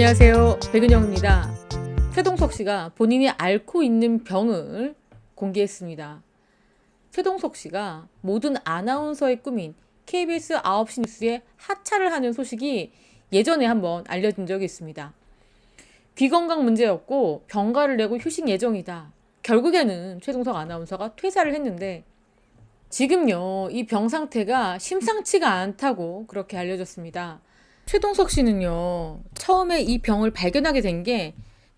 안녕하세요. 백은영입니다. 최동석 씨가 본인이 앓고 있는 병을 공개했습니다. 최동석 씨가 모든 아나운서의 꿈인 KBS 9시 뉴스에 하차를 하는 소식이 예전에 한번 알려진 적이 있습니다. 귀 건강 문제였고 병가를 내고 휴식 예정이다. 결국에는 최동석 아나운서가 퇴사를 했는데 지금요, 이 병 상태가 심상치가 않다고 그렇게 알려졌습니다. 최동석 씨는요, 처음에 이 병을 발견하게 된 게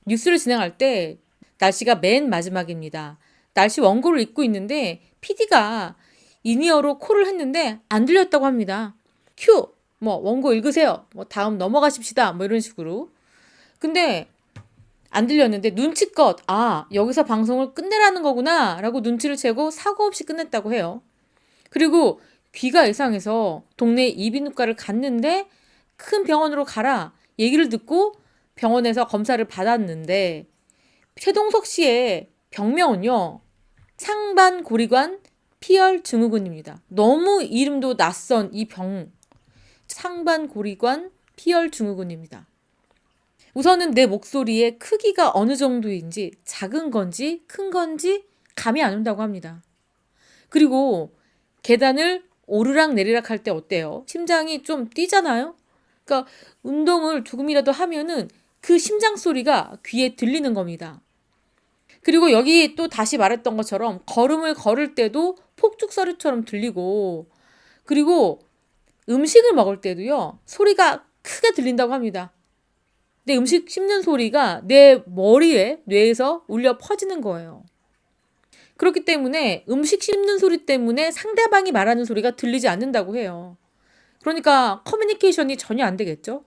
뉴스를 진행할 때 날씨가 맨 마지막입니다. 날씨 원고를 읽고 있는데 PD가 인이어로 콜을 했는데 안 들렸다고 합니다. 큐! 원고 읽으세요. 다음 넘어가십시다. 이런 식으로. 근데 안 들렸는데 눈치껏 여기서 방송을 끝내라는 거구나 라고 눈치를 채고 사고 없이 끝냈다고 해요. 그리고 귀가 이상해서 동네 이비인후과를 갔는데 큰 병원으로 가라 얘기를 듣고 병원에서 검사를 받았는데 최동석 씨의 병명은요, 상반고리관 피혈증후군입니다. 너무 이름도 낯선 이 병, 상반고리관 피혈증후군입니다. 우선은 내 목소리의 크기가 어느 정도인지 작은 건지 큰 건지 감이 안 온다고 합니다. 그리고 계단을 오르락 내리락 할 때 어때요? 심장이 좀 뛰잖아요? 그러니까 운동을 조금이라도 하면은 그 심장 소리가 귀에 들리는 겁니다. 그리고 여기 또 다시 말했던 것처럼 걸음을 걸을 때도 폭죽소리처럼 들리고, 그리고 음식을 먹을 때도요, 소리가 크게 들린다고 합니다. 내 음식 씹는 소리가 내 머리에, 뇌에서 울려 퍼지는 거예요. 그렇기 때문에 음식 씹는 소리 때문에 상대방이 말하는 소리가 들리지 않는다고 해요. 그러니까 커뮤니케이션이 전혀 안 되겠죠?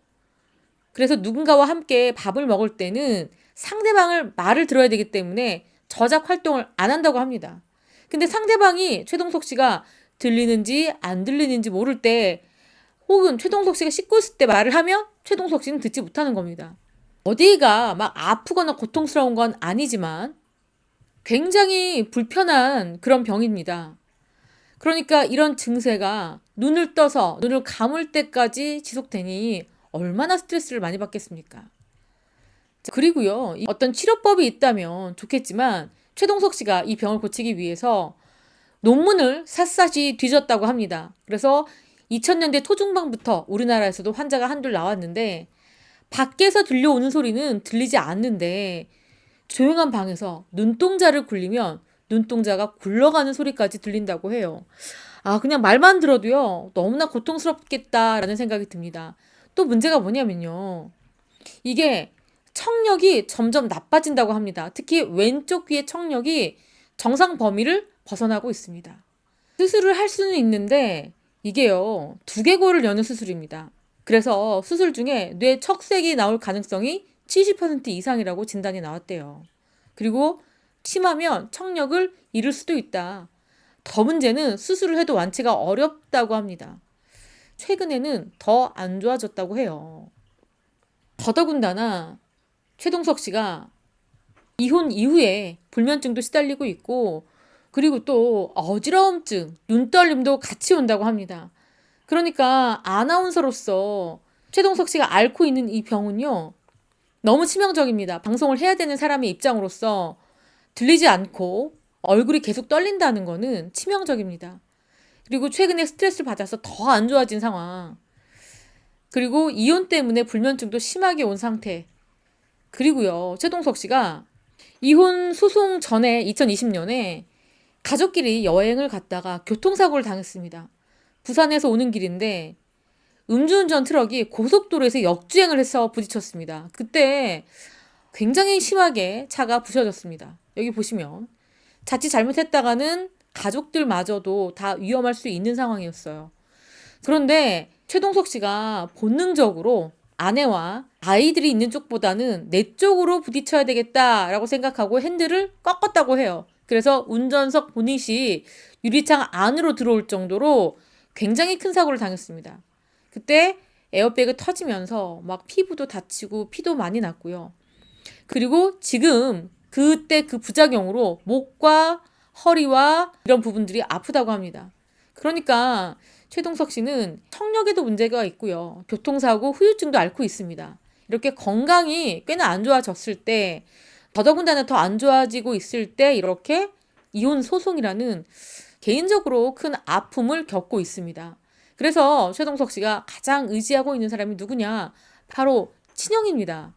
그래서 누군가와 함께 밥을 먹을 때는 상대방을 말을 들어야 되기 때문에 저작 활동을 안 한다고 합니다. 근데 상대방이 최동석 씨가 들리는지 안 들리는지 모를 때, 혹은 최동석 씨가 씻고 있을 때 말을 하면 최동석 씨는 듣지 못하는 겁니다. 어디가 막 아프거나 고통스러운 건 아니지만 굉장히 불편한 그런 병입니다. 그러니까 이런 증세가 눈을 떠서 눈을 감을 때까지 지속되니 얼마나 스트레스를 많이 받겠습니까? 그리고요, 어떤 치료법이 있다면 좋겠지만 최동석 씨가 이 병을 고치기 위해서 논문을 샅샅이 뒤졌다고 합니다. 그래서 2000년대 초중반부터 우리나라에서도 환자가 한둘 나왔는데 밖에서 들려오는 소리는 들리지 않는데 조용한 방에서 눈동자를 굴리면 눈동자가 굴러가는 소리까지 들린다고 해요. 그냥 말만 들어도요, 너무나 고통스럽겠다라는 생각이 듭니다. 또 문제가 뭐냐면요, 이게 청력이 점점 나빠진다고 합니다. 특히 왼쪽 귀의 청력이 정상 범위를 벗어나고 있습니다. 수술을 할 수는 있는데 이게요, 두개골을 여는 수술입니다. 그래서 수술 중에 뇌 척색이 나올 가능성이 70% 이상이라고 진단이 나왔대요. 그리고 심하면 청력을 잃을 수도 있다. 더 문제는 수술을 해도 완치가 어렵다고 합니다. 최근에는 더 안 좋아졌다고 해요. 더더군다나 최동석 씨가 이혼 이후에 불면증도 시달리고 있고, 그리고 또 어지러움증, 눈떨림도 같이 온다고 합니다. 그러니까 아나운서로서 최동석 씨가 앓고 있는 이 병은요, 너무 치명적입니다. 방송을 해야 되는 사람의 입장으로서 들리지 않고 얼굴이 계속 떨린다는 거는 치명적입니다. 그리고 최근에 스트레스를 받아서 더 안 좋아진 상황. 그리고 이혼 때문에 불면증도 심하게 온 상태. 그리고요, 최동석 씨가 이혼 소송 전에 2020년에 가족끼리 여행을 갔다가 교통사고를 당했습니다. 부산에서 오는 길인데 음주운전 트럭이 고속도로에서 역주행을 해서 부딪혔습니다. 그때 굉장히 심하게 차가 부셔졌습니다. 여기 보시면 자칫 잘못했다가는 가족들마저도 다 위험할 수 있는 상황이었어요. 그런데 최동석 씨가 본능적으로 아내와 아이들이 있는 쪽보다는 내 쪽으로 부딪혀야 되겠다라고 생각하고 핸들을 꺾었다고 해요. 그래서 운전석 보닛이 유리창 안으로 들어올 정도로 굉장히 큰 사고를 당했습니다. 그때 에어백이 터지면서 막 피부도 다치고 피도 많이 났고요. 그리고 지금 그때 그 부작용으로 목과 허리와 이런 부분들이 아프다고 합니다. 그러니까 최동석 씨는 청력에도 문제가 있고요. 교통사고 후유증도 앓고 있습니다. 이렇게 건강이 꽤나 안 좋아졌을 때, 더더군다나 더 안 좋아지고 있을 때 이렇게 이혼 소송이라는 개인적으로 큰 아픔을 겪고 있습니다. 그래서 최동석 씨가 가장 의지하고 있는 사람이 누구냐? 바로 친형입니다.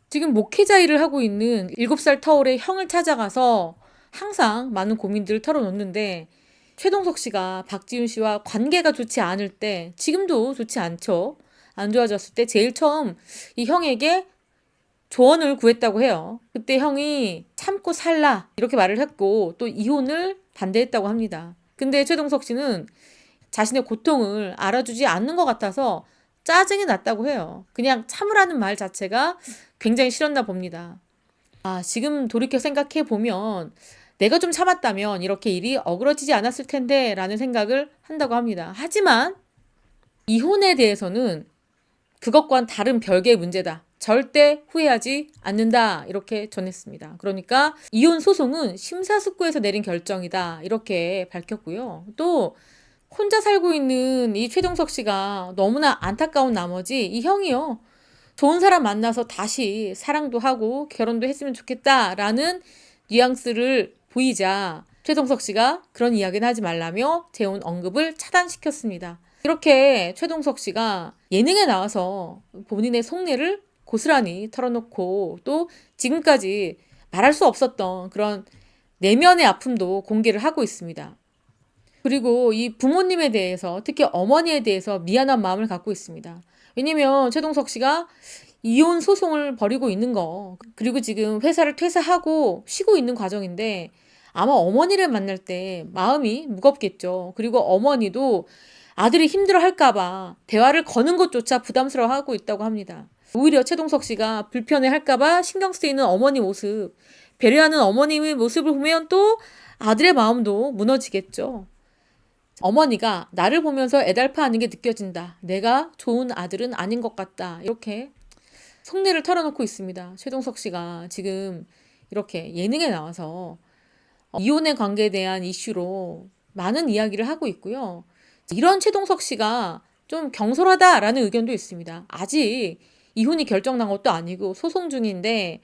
지금 목회자 일을 하고 있는 7살 터울의 형을 찾아가서 항상 많은 고민들을 털어놓는데, 최동석 씨가 박지윤 씨와 관계가 좋지 않을 때, 지금도 좋지 않죠. 안 좋아졌을 때 제일 처음 이 형에게 조언을 구했다고 해요. 그때 형이 참고 살라 이렇게 말을 했고 또 이혼을 반대했다고 합니다. 근데 최동석 씨는 자신의 고통을 알아주지 않는 것 같아서 짜증이 났다고 해요. 그냥 참으라는 말 자체가 굉장히 싫었나 봅니다. 지금 돌이켜 생각해 보면 내가 좀 참았다면 이렇게 일이 어그러지지 않았을 텐데 라는 생각을 한다고 합니다. 하지만 이혼에 대해서는 그것과는 다른 별개의 문제다. 절대 후회하지 않는다. 이렇게 전했습니다. 그러니까 이혼 소송은 심사숙고해서 내린 결정이다. 이렇게 밝혔고요. 또 혼자 살고 있는 이 최동석 씨가 너무나 안타까운 나머지 이 형이요. 좋은 사람 만나서 다시 사랑도 하고 결혼도 했으면 좋겠다라는 뉘앙스를 보이자 최동석 씨가 그런 이야기는 하지 말라며 재혼 언급을 차단시켰습니다. 이렇게 최동석 씨가 예능에 나와서 본인의 속내를 고스란히 털어놓고 또 지금까지 말할 수 없었던 그런 내면의 아픔도 공개를 하고 있습니다. 그리고 이 부모님에 대해서, 특히 어머니에 대해서 미안한 마음을 갖고 있습니다. 왜냐면 최동석 씨가 이혼 소송을 벌이고 있는 거, 그리고 지금 회사를 퇴사하고 쉬고 있는 과정인데 아마 어머니를 만날 때 마음이 무겁겠죠. 그리고 어머니도 아들이 힘들어할까봐 대화를 거는 것조차 부담스러워하고 있다고 합니다. 오히려 최동석 씨가 불편해할까봐 신경 쓰이는 어머니 모습, 배려하는 어머님의 모습을 보면 또 아들의 마음도 무너지겠죠. 어머니가 나를 보면서 애달파하는 게 느껴진다. 내가 좋은 아들은 아닌 것 같다. 이렇게 속내를 털어놓고 있습니다. 최동석 씨가 지금 이렇게 예능에 나와서 이혼의 관계에 대한 이슈로 많은 이야기를 하고 있고요. 이런 최동석 씨가 좀 경솔하다라는 의견도 있습니다. 아직 이혼이 결정난 것도 아니고 소송 중인데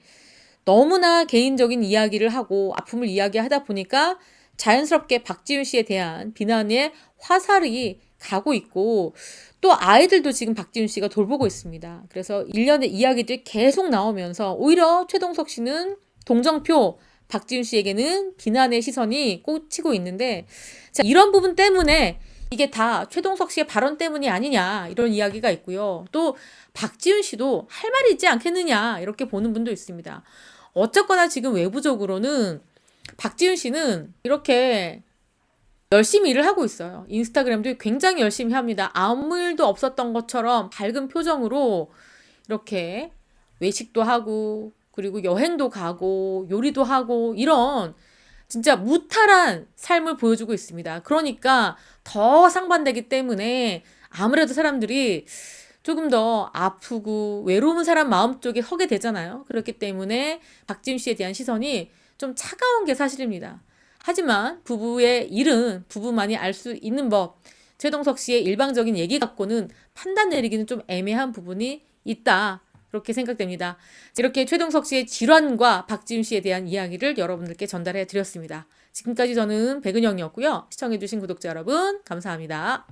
너무나 개인적인 이야기를 하고 아픔을 이야기하다 보니까 자연스럽게 박지윤 씨에 대한 비난의 화살이 가고 있고 또 아이들도 지금 박지윤 씨가 돌보고 있습니다. 그래서 일련의 이야기들이 계속 나오면서 오히려 최동석 씨는 동정표, 박지윤 씨에게는 비난의 시선이 꽂히고 있는데, 자, 이런 부분 때문에 이게 다 최동석 씨의 발언 때문이 아니냐 이런 이야기가 있고요. 또 박지윤 씨도 할 말이 있지 않겠느냐 이렇게 보는 분도 있습니다. 어쨌거나 지금 외부적으로는 박지윤 씨는 이렇게 열심히 일을 하고 있어요. 인스타그램도 굉장히 열심히 합니다. 아무 일도 없었던 것처럼 밝은 표정으로 이렇게 외식도 하고 그리고 여행도 가고 요리도 하고 이런 진짜 무탈한 삶을 보여주고 있습니다. 그러니까 더 상반되기 때문에 아무래도 사람들이 조금 더 아프고 외로운 사람 마음 쪽에 서게 되잖아요. 그렇기 때문에 박지윤 씨에 대한 시선이 좀 차가운 게 사실입니다. 하지만 부부의 일은 부부만이 알 수 있는 법. 최동석 씨의 일방적인 얘기 갖고는 판단 내리기는 좀 애매한 부분이 있다. 그렇게 생각됩니다. 이렇게 최동석 씨의 질환과 박지윤 씨에 대한 이야기를 여러분들께 전달해 드렸습니다. 지금까지 저는 백은영이었고요. 시청해주신 구독자 여러분 감사합니다.